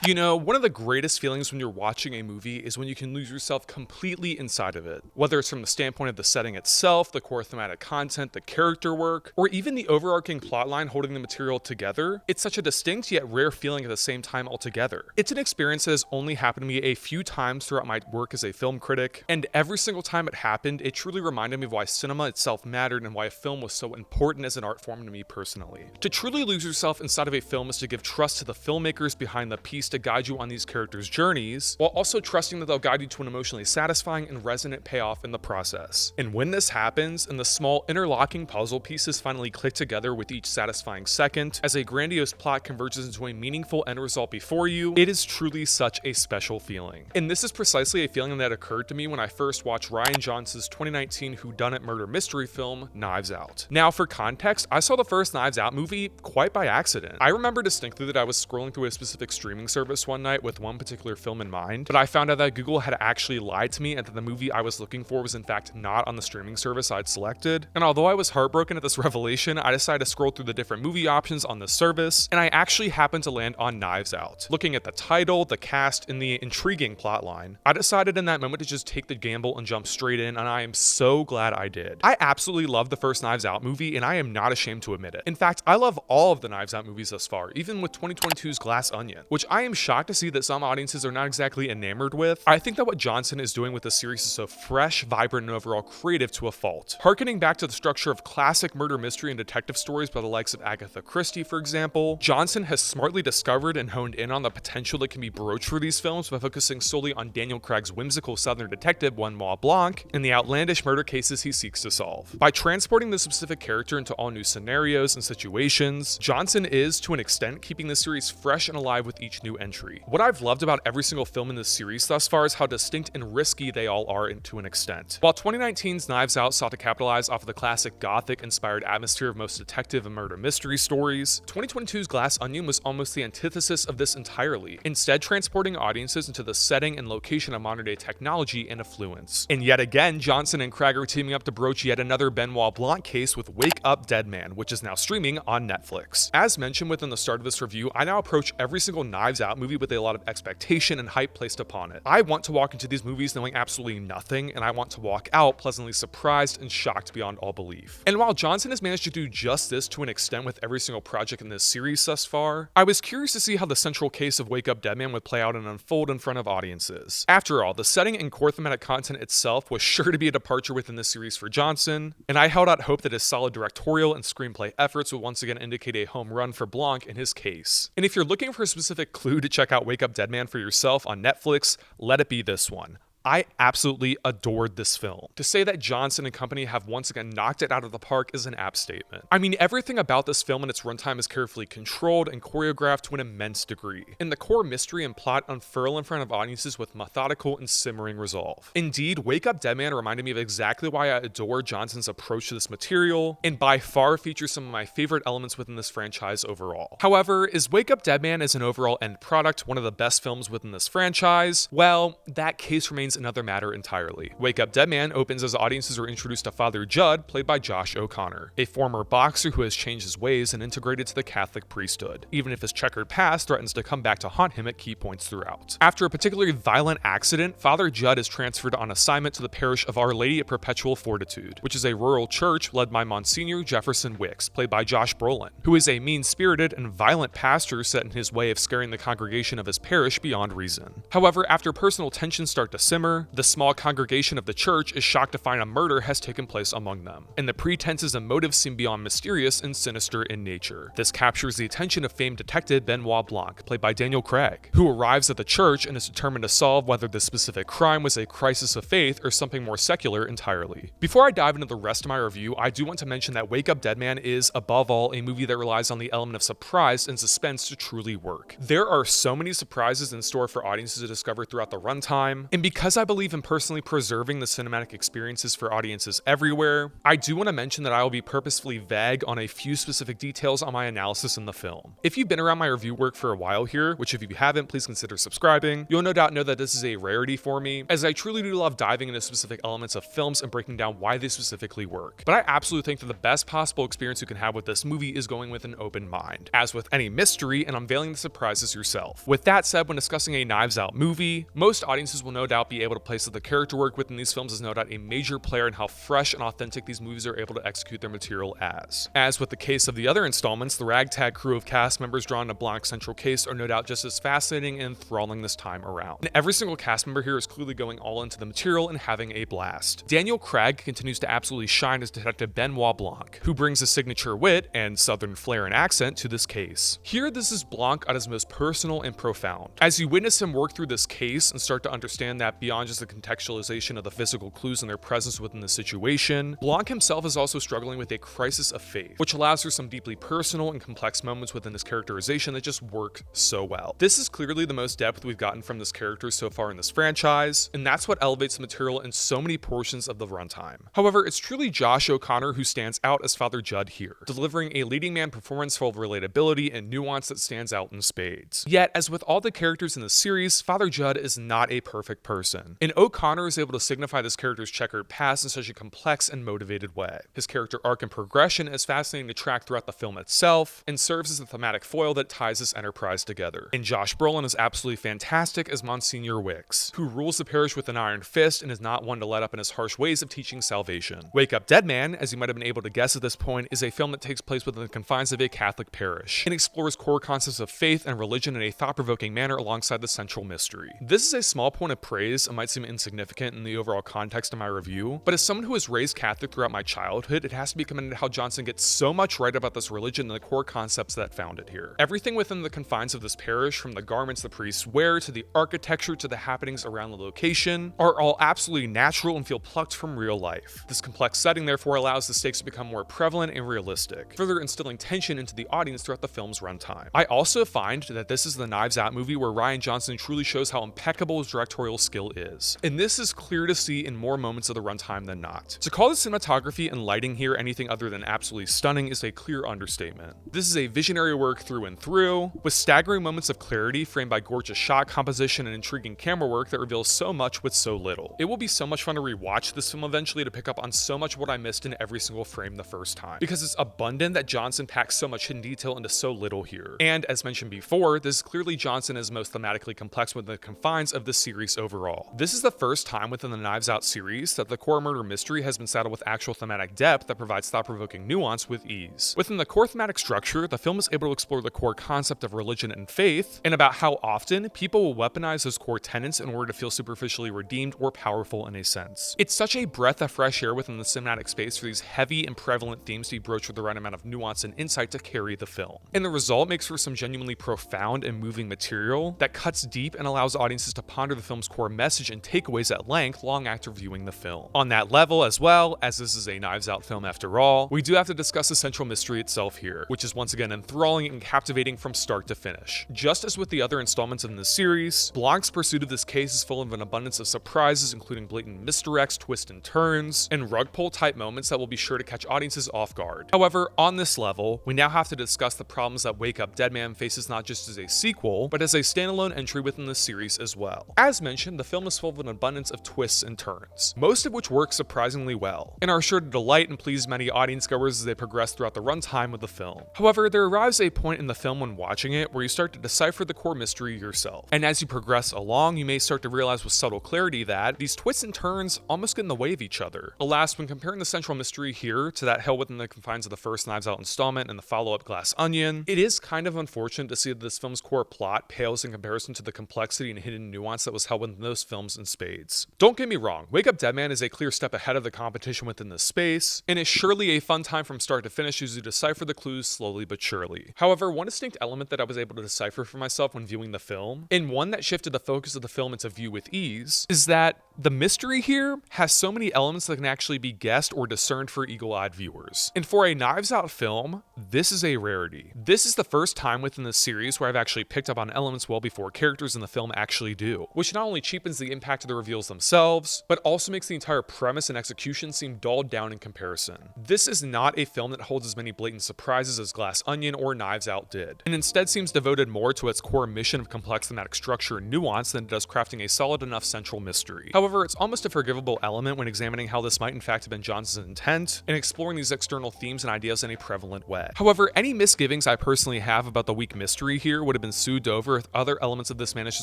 You know, one of the greatest feelings when you're watching a movie is when you can lose yourself completely inside of it. Whether it's from the standpoint of the setting itself, the core thematic content, the character work, or even the overarching plotline holding the material together, it's such a distinct yet rare feeling at the same time altogether. It's an experience that has only happened to me a few times throughout my work as a film critic, and every single time it happened, it truly reminded me of why cinema itself mattered and why a film was so important as an art form to me personally. To truly lose yourself inside of a film is to give trust to the filmmakers behind the piece to guide you on these characters' journeys, while also trusting that they'll guide you to an emotionally satisfying and resonant payoff in the process. And when this happens, and the small interlocking puzzle pieces finally click together with each satisfying second, as a grandiose plot converges into a meaningful end result before you, it is truly such a special feeling. And this is precisely a feeling that occurred to me when I first watched Rian Johnson's 2019 Whodunit murder mystery film, Knives Out. Now, for context, I saw the first Knives Out movie quite by accident. I remember distinctly that I was scrolling through a specific streaming service one night with one particular film in mind, but I found out that Google had actually lied to me and that the movie I was looking for was in fact not on the streaming service I'd selected. And although I was heartbroken at this revelation, I decided to scroll through the different movie options on this service, and I actually happened to land on Knives Out. Looking at the title, the cast, and the intriguing plotline, I decided in that moment to just take the gamble and jump straight in, and I am so glad I did. I absolutely love the first Knives Out movie, and I am not ashamed to admit it. In fact, I love all of the Knives Out movies thus far, even with 2022's Glass Onion, which I am shocked to see that some audiences are not exactly enamored with. I think that what Johnson is doing with this series is so fresh, vibrant, and overall creative to a fault. Harkening back to the structure of classic murder mystery and detective stories by the likes of Agatha Christie, for example, Johnson has smartly discovered and honed in on the potential that can be broached for these films by focusing solely on Daniel Craig's whimsical Southern detective Benoit Blanc and the outlandish murder cases he seeks to solve. By transporting the specific character into all new scenarios and situations, Johnson is, to an extent, keeping the series fresh and alive with each new entry. What I've loved about every single film in this series thus far is how distinct and risky they all are to an extent. While 2019's Knives Out sought to capitalize off of the classic gothic-inspired atmosphere of most detective and murder mystery stories, 2022's Glass Onion was almost the antithesis of this entirely, instead transporting audiences into the setting and location of modern-day technology and affluence. And yet again, Johnson and Craig are teaming up to broach yet another Benoit Blanc case with Wake Up Dead Man, which is now streaming on Netflix. As mentioned within the start of this review, I now approach every single Knives Out movie with a lot of expectation and hype placed upon it. I want to walk into these movies knowing absolutely nothing, and I want to walk out pleasantly surprised and shocked beyond all belief. And while Johnson has managed to do just this to an extent with every single project in this series thus far, I was curious to see how the central case of Wake Up Dead Man would play out and unfold in front of audiences. After all, the setting and core thematic content itself was sure to be a departure within this series for Johnson, and I held out hope that his solid directorial and screenplay efforts would once again indicate a home run for Blanc in his case. And if you're looking for a specific clue to check out Wake Up Dead Man for yourself on Netflix, let it be this one. I absolutely adored this film. To say that Johnson and company have once again knocked it out of the park is an apt statement. I mean, everything about this film and its runtime is carefully controlled and choreographed to an immense degree, and the core mystery and plot unfurl in front of audiences with methodical and simmering resolve. Indeed, Wake Up Dead Man reminded me of exactly why I adore Johnson's approach to this material, and by far features some of my favorite elements within this franchise overall. However, is Wake Up Dead Man as an overall end product one of the best films within this franchise? Well, that case remains another matter entirely. Wake Up Dead Man opens as audiences are introduced to Father Judd, played by Josh O'Connor, a former boxer who has changed his ways and integrated to the Catholic priesthood, even if his checkered past threatens to come back to haunt him at key points throughout. After a particularly violent accident, Father Judd is transferred on assignment to the parish of Our Lady of Perpetual Fortitude, which is a rural church led by Monsignor Jefferson Wicks, played by Josh Brolin, who is a mean-spirited and violent pastor set in his way of scaring the congregation of his parish beyond reason. However, after personal tensions start to simmer, the small congregation of the church is shocked to find a murder has taken place among them, and the pretenses and motives seem beyond mysterious and sinister in nature. This captures the attention of famed detective Benoit Blanc, played by Daniel Craig, who arrives at the church and is determined to solve whether the specific crime was a crisis of faith or something more secular entirely. Before I dive into the rest of my review, I do want to mention that Wake Up Dead Man is, above all, a movie that relies on the element of surprise and suspense to truly work. There are so many surprises in store for audiences to discover throughout the runtime, and because because I believe in personally preserving the cinematic experiences for audiences everywhere, I do want to mention that I will be purposefully vague on a few specific details on my analysis in the film. If you've been around my review work for a while here, which if you haven't, please consider subscribing, you'll no doubt know that this is a rarity for me, as I truly do love diving into specific elements of films and breaking down why they specifically work. But I absolutely think that the best possible experience you can have with this movie is going with an open mind, as with any mystery and unveiling the surprises yourself. With that said, when discussing a Knives Out movie, most audiences will no doubt be able to place that the character work within these films is no doubt a major player in how fresh and authentic these movies are able to execute their material as. As with the case of the other installments, the ragtag crew of cast members drawn to Blanc's central case are no doubt just as fascinating and enthralling this time around. And every single cast member here is clearly going all into the material and having a blast. Daniel Craig continues to absolutely shine as Detective Benoit Blanc, who brings a signature wit and southern flair and accent to this case. Here, this is Blanc at his most personal and profound. As you witness him work through this case and start to understand that beyond just the contextualization of the physical clues and their presence within the situation, Blanc himself is also struggling with a crisis of faith, which allows for some deeply personal and complex moments within his characterization that just work so well. This is clearly the most depth we've gotten from this character so far in this franchise, and that's what elevates the material in so many portions of the runtime. However, it's truly Josh O'Connor who stands out as Father Judd here, delivering a leading man performance full of relatability and nuance that stands out in spades. Yet, as with all the characters in the series, Father Judd is not a perfect person, and O'Connor is able to signify this character's checkered past in such a complex and motivated way. His character arc and progression is fascinating to track throughout the film itself, and serves as the thematic foil that ties this enterprise together. And Josh Brolin is absolutely fantastic as Monsignor Wicks, who rules the parish with an iron fist and is not one to let up in his harsh ways of teaching salvation. Wake Up Dead Man, as you might have been able to guess at this point, is a film that takes place within the confines of a Catholic parish, and explores core concepts of faith and religion in a thought-provoking manner alongside the central mystery. This is a small point of praise and might seem insignificant in the overall context of my review, but as someone who was raised Catholic throughout my childhood, it has to be commended how Johnson gets so much right about this religion and the core concepts that found it here. Everything within the confines of this parish, from the garments the priests wear to the architecture to the happenings around the location, are all absolutely natural and feel plucked from real life. This complex setting therefore allows the stakes to become more prevalent and realistic, further instilling tension into the audience throughout the film's runtime. I also find that this is the Knives Out movie where Rian Johnson truly shows how impeccable his directorial skill is, and this is clear to see in more moments of the runtime than not. To call the cinematography and lighting here anything other than absolutely stunning is a clear understatement. This is a visionary work through and through, with staggering moments of clarity framed by gorgeous shot composition and intriguing camera work that reveals so much with so little. It will be so much fun to rewatch this film eventually to pick up on so much of what I missed in every single frame the first time, because it's abundant that Johnson packs so much hidden detail into so little here. And as mentioned before, this is clearly Johnson is most thematically complex within the confines of the series overall. This is the first time within the Knives Out series that the core murder mystery has been saddled with actual thematic depth that provides thought-provoking nuance with ease. Within the core thematic structure, the film is able to explore the core concept of religion and faith, and about how often people will weaponize those core tenets in order to feel superficially redeemed or powerful in a sense. It's such a breath of fresh air within the cinematic space for these heavy and prevalent themes to be broached with the right amount of nuance and insight to carry the film. And the result makes for some genuinely profound and moving material that cuts deep and allows audiences to ponder the film's core message and takeaways at length long after viewing the film. On that level, as well, as this is a Knives Out film after all, we do have to discuss the central mystery itself here, which is once again enthralling and captivating from start to finish. Just as with the other installments in this series, Blanc's pursuit of this case is full of an abundance of surprises, including blatant misdirects, twists and turns, and rug pull type moments that will be sure to catch audiences off guard. However, on this level, we now have to discuss the problems that Wake Up Dead Man faces not just as a sequel, but as a standalone entry within the series as well. As mentioned, the film is full of an abundance of twists and turns, most of which work surprisingly well, and are sure to delight and please many audience goers as they progress throughout the runtime of the film. However, there arrives a point in the film when watching it where you start to decipher the core mystery yourself, and as you progress along, you may start to realize with subtle clarity that these twists and turns almost get in the way of each other. Alas, when comparing the central mystery here to that held within the confines of the first Knives Out installment and the follow-up Glass Onion, it is kind of unfortunate to see that this film's core plot pales in comparison to the complexity and hidden nuance that was held within those films in spades. Don't get me wrong, Wake Up Dead Man is a clear step ahead of the competition within this space, and is surely a fun time from start to finish as you decipher the clues slowly but surely. However, one distinct element that I was able to decipher for myself when viewing the film, and one that shifted the focus of the film into view with ease, is that the mystery here has so many elements that can actually be guessed or discerned for eagle-eyed viewers. And for a Knives Out film, this is a rarity. This is the first time within the series where I've actually picked up on elements well before characters in the film actually do, which not only cheapens the impact of the reveals themselves, but also makes the entire premise and execution seem dulled down in comparison. This is not a film that holds as many blatant surprises as Glass Onion or Knives Out did, and instead seems devoted more to its core mission of complex thematic structure and nuance than it does crafting a solid enough central mystery. However, it's almost a forgivable element when examining how this might in fact have been Johnson's intent and exploring these external themes and ideas in a prevalent way. However, any misgivings I personally have about the weak mystery here would have been soothed over if other elements of this managed to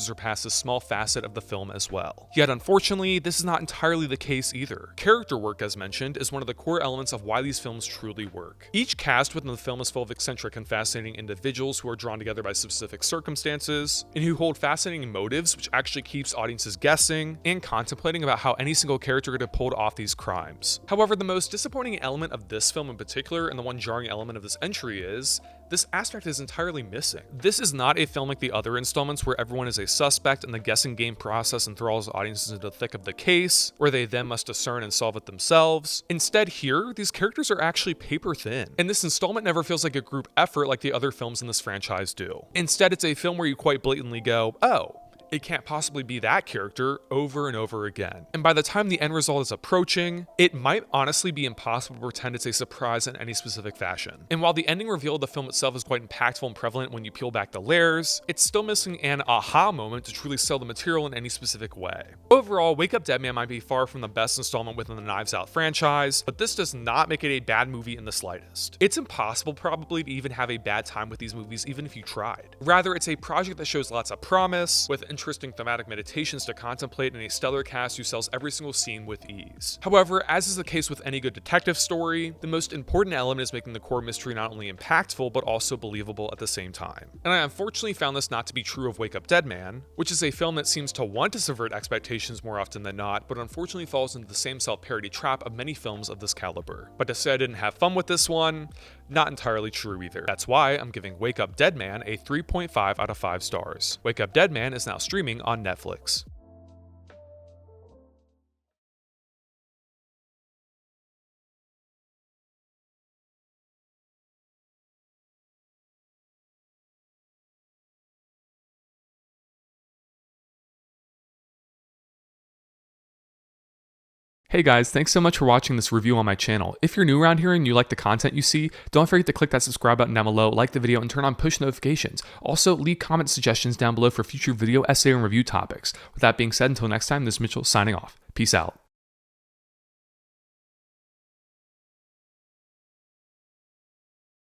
surpass this small facet of the film as well. Yet unfortunately, this is not entirely the case either. Character work, as mentioned, is one of the core elements of why these films truly work. Each cast within the film is full of eccentric and fascinating individuals who are drawn together by specific circumstances, and who hold fascinating motives which actually keeps audiences guessing and contemplating about how any single character could have pulled off these crimes. However, the most disappointing element of this film in particular, and the one jarring element of this entry, is this aspect is entirely missing. This is not a film like the other installments where everyone is a suspect and the guessing game process enthralls audiences into the thick of the case, where they then must discern and solve it themselves. Instead here, these characters are actually paper thin, and this installment never feels like a group effort like the other films in this franchise do. Instead, it's a film where you quite blatantly go, oh, it can't possibly be that character over and over again. And by the time the end result is approaching, it might honestly be impossible to pretend it's a surprise in any specific fashion. And while the ending reveal of the film itself is quite impactful and prevalent when you peel back the layers, it's still missing an aha moment to truly sell the material in any specific way. Overall, Wake Up Dead Man might be far from the best installment within the Knives Out franchise, but this does not make it a bad movie in the slightest. It's impossible probably to even have a bad time with these movies even if you tried. Rather, it's a project that shows lots of promise, with interesting thematic meditations to contemplate, and a stellar cast who sells every single scene with ease. However, as is the case with any good detective story, the most important element is making the core mystery not only impactful, but also believable at the same time. And I unfortunately found this not to be true of Wake Up Dead Man, which is a film that seems to want to subvert expectations more often than not, but unfortunately falls into the same self-parody trap of many films of this caliber. But to say I didn't have fun with this one, not entirely true either. That's why I'm giving Wake Up Dead Man a 3.5 out of 5 stars. Wake Up Dead Man is now streaming on Netflix. Hey guys, thanks so much for watching this review on my channel. If you're new around here and you like the content you see, don't forget to click that subscribe button down below, like the video, and turn on push notifications. Also, leave comment suggestions down below for future video, essay, and review topics. With that being said, until next time, this is Mitchell signing off. Peace out.